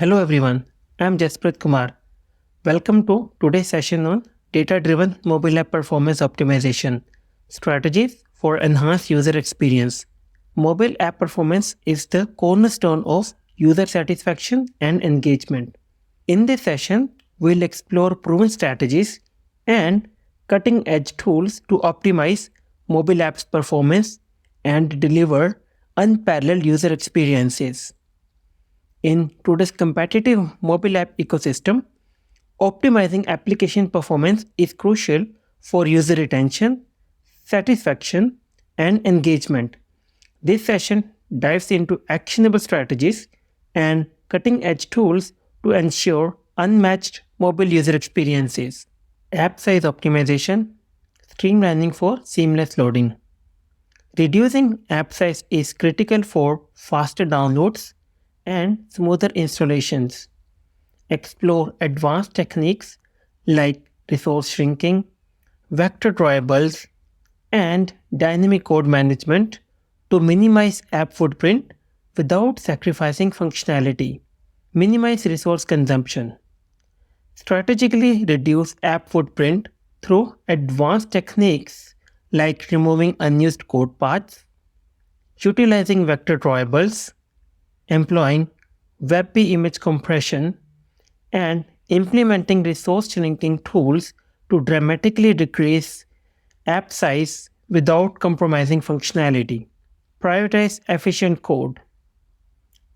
Hello everyone, I am Jaspreet Kumar. Welcome to today's session on data-driven mobile app performance optimization, strategies for enhanced user experience. Mobile app performance is the cornerstone of user satisfaction and engagement. In this session, we'll explore proven strategies and cutting-edge tools to optimize mobile apps performance and deliver unparalleled user experiences. In today's competitive mobile app ecosystem, optimizing application performance is crucial for user retention, satisfaction, and engagement. This session dives into actionable strategies and cutting edge tools to ensure unmatched mobile user experiences. App size optimization, streamlining for seamless loading. Reducing app size is critical for faster downloads and smoother installations. Explore advanced techniques like resource shrinking, vector drawables, and dynamic code management to minimize app footprint without sacrificing functionality. Minimize resource consumption. Strategically reduce app footprint through advanced techniques like removing unused code paths, utilizing vector drawables, employing WebP image compression, and implementing resource shrinking tools to dramatically decrease app size without compromising functionality. Prioritize efficient code.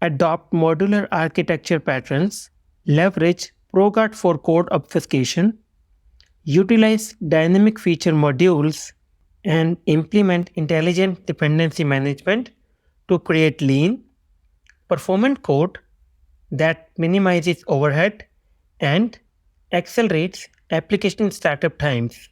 Adopt modular architecture patterns. Leverage ProGuard for code obfuscation. Utilize dynamic feature modules and implement intelligent dependency management to create lean, performant code that minimizes overhead and accelerates application startup times.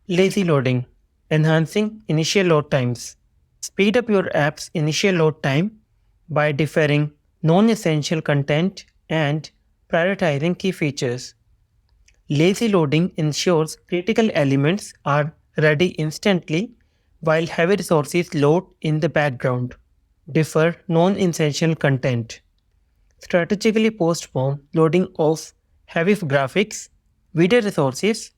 Lazy loading, enhancing initial load times. Speed up your app's initial load time by deferring non-essential content and prioritizing key features. Lazy loading ensures critical elements are ready instantly while heavy resources load in the background. Defer non-essential content. Strategically postpone loading of heavy graphics, video resources,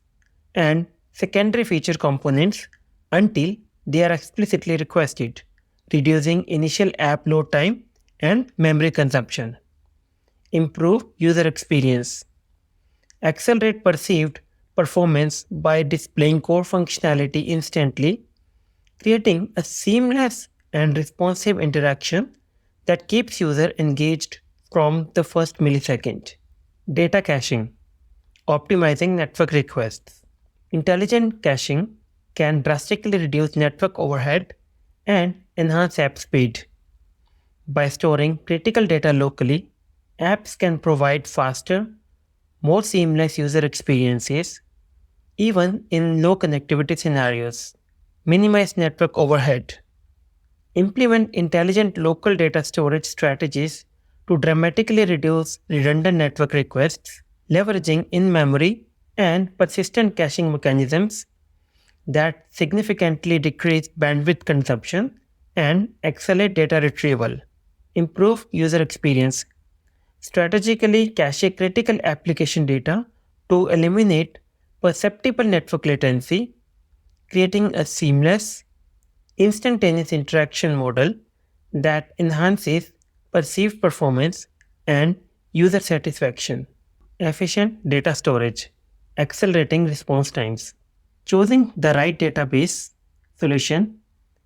and secondary feature components until they are explicitly requested, reducing initial app load time and memory consumption. Improve user experience. Accelerate perceived performance by displaying core functionality instantly, creating a seamless and responsive interaction that keeps user engaged from the first millisecond. Data caching, optimizing network requests. Intelligent caching can drastically reduce network overhead and enhance app speed. By storing critical data locally, apps can provide faster, more seamless user experiences, even in low connectivity scenarios. Minimize network overhead. Implement intelligent local data storage strategies to dramatically reduce redundant network requests, leveraging in-memory and persistent caching mechanisms that significantly decrease bandwidth consumption and accelerate data retrieval. Improve user experience. Strategically cache critical application data to eliminate perceptible network latency, creating a seamless, instantaneous interaction model that enhances perceived performance and user satisfaction. Efficient data storage, accelerating response times. Choosing the right database solution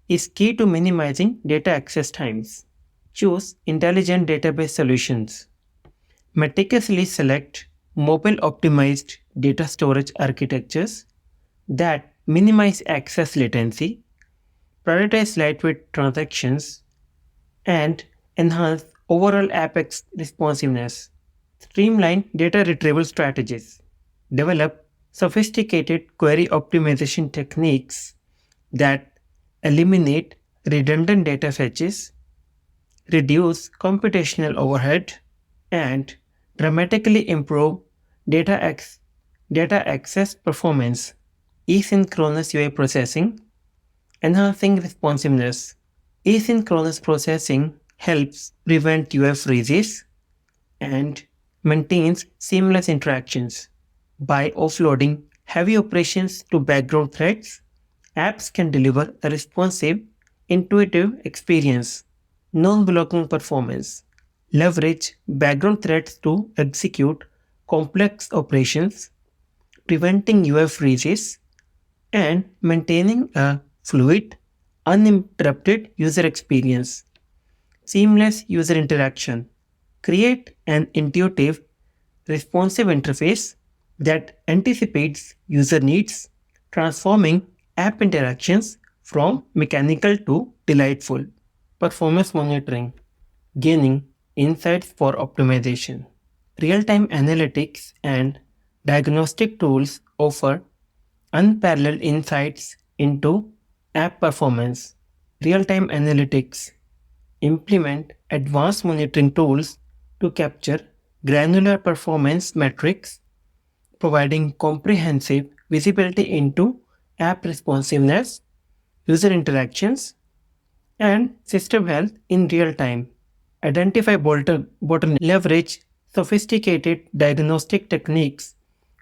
is key to minimizing data access times. Choose intelligent database solutions. Meticulously select mobile optimized data storage architectures that minimize access latency, prioritize lightweight transactions, and enhance overall app responsiveness. Streamline data retrieval strategies. Develop sophisticated query optimization techniques that eliminate redundant data fetches, reduce computational overhead, and dramatically improve data access performance. Asynchronous UI processing, enhancing responsiveness. Asynchronous processing helps prevent UI freezes and maintains seamless interactions. By offloading heavy operations to background threads, apps can deliver a responsive, intuitive experience. Non-blocking performance. Leverage background threads to execute complex operations, preventing UI freezes and maintaining a fluid, uninterrupted user experience. Seamless user interaction. Create an intuitive, responsive interface that anticipates user needs, transforming app interactions from mechanical to delightful. Performance monitoring. Gaining insights for optimization. Real time analytics and diagnostic tools offer unparalleled insights into app performance. Real time analytics implement advanced monitoring tools to capture granular performance metrics, providing comprehensive visibility into app responsiveness, user interactions, and system health in real time. Identify bottlenecks, leverage sophisticated diagnostic techniques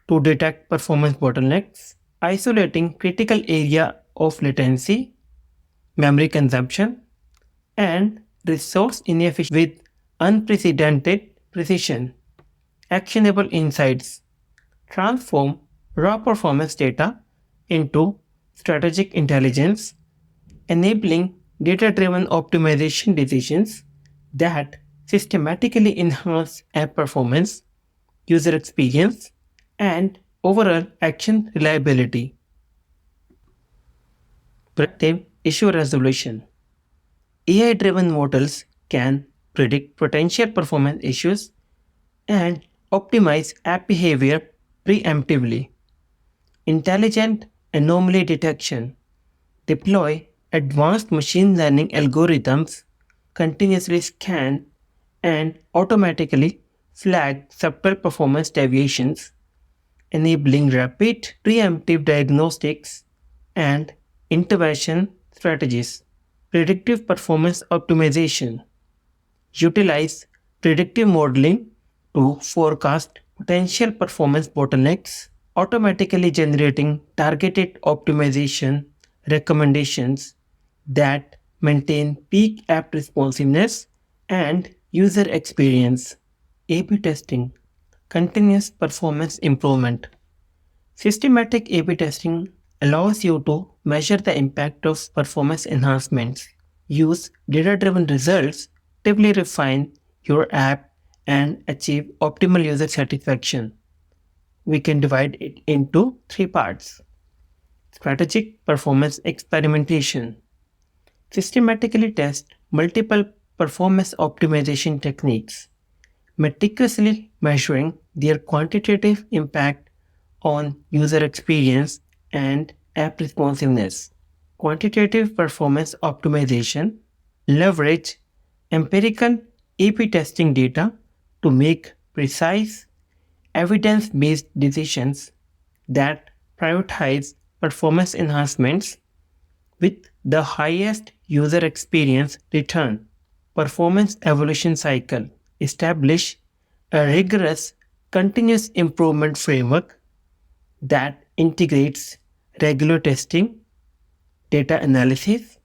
to detect performance bottlenecks, isolating critical area of latency, memory consumption, and resource inefficiency with unprecedented precision. Actionable insights transform raw performance data into strategic intelligence, enabling data driven optimization decisions that systematically enhance app performance, user experience, and overall action reliability. Predictive issue resolution. AI driven models can predict potential performance issues and optimize app behavior preemptively. Intelligent anomaly detection. Deploy advanced machine learning algorithms, continuously scan and automatically flag subtle performance deviations, enabling rapid preemptive diagnostics and intervention strategies. Predictive performance optimization. Utilize predictive modeling to forecast potential performance bottlenecks, automatically generating targeted optimization recommendations that maintain peak app responsiveness and user experience. A/B testing, continuous performance improvement. Systematic A/B testing allows you to measure the impact of performance enhancements, use data driven results, to actively refine your app, and achieve optimal user satisfaction. We can divide it into three parts. Strategic performance experimentation. Systematically test multiple performance optimization techniques, meticulously measuring their quantitative impact on user experience and app responsiveness. Quantitative performance optimization. Leverage empirical A/B testing data to make precise, evidence based decisions that prioritize performance enhancements with the highest user experience return. Performance evolution cycle. Establish a rigorous continuous improvement framework that integrates regular testing, data analysis,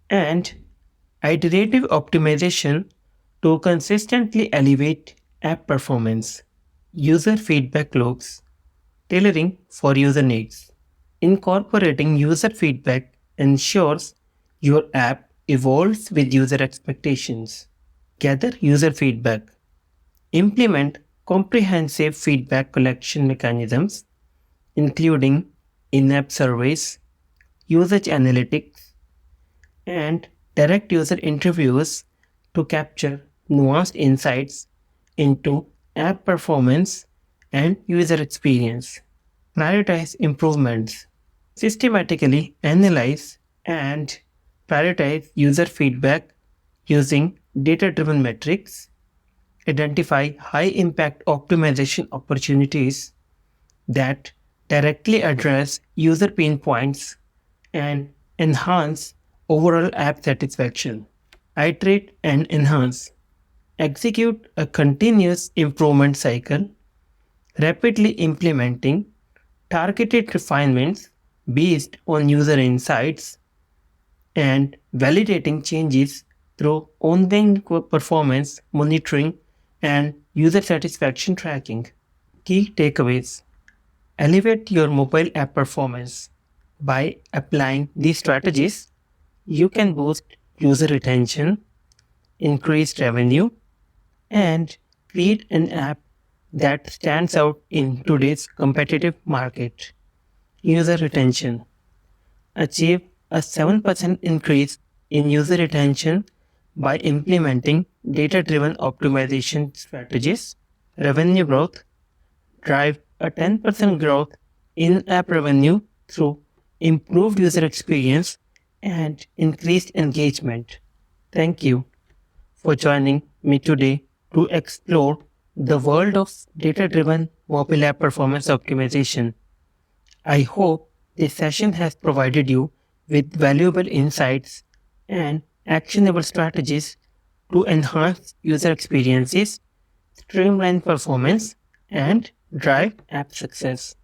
and iterative optimization to consistently elevate app performance. User feedback loops. Tailoring for user needs. Incorporating user feedback ensures your app evolves with user expectations. Gather user feedback. Implement comprehensive feedback collection mechanisms, including in app surveys, usage analytics, and direct user interviews to capture nuanced insights into app performance and user experience. Prioritize improvements. Systematically analyze and prioritize user feedback using data driven metrics. Identify high impact optimization opportunities that directly address user pain points and enhance overall app satisfaction. Iterate and enhance. Execute a continuous improvement cycle, rapidly implementing targeted refinements based on user insights and validating changes through ongoing performance monitoring and user satisfaction tracking. Key takeaways: elevate your mobile app performance. By applying these strategies, you can boost user retention, increase revenue, and create an app that stands out in today's competitive market. User retention: achieve a 7% increase in user retention by implementing data driven optimization strategies. Revenue growth: drive a 10% growth in app revenue through improved user experience and increased engagement. Thank you for joining me today to explore the world of data driven mobile app performance optimization. I hope this session has provided you with valuable insights and actionable strategies to enhance user experiences, streamline performance, and drive app success.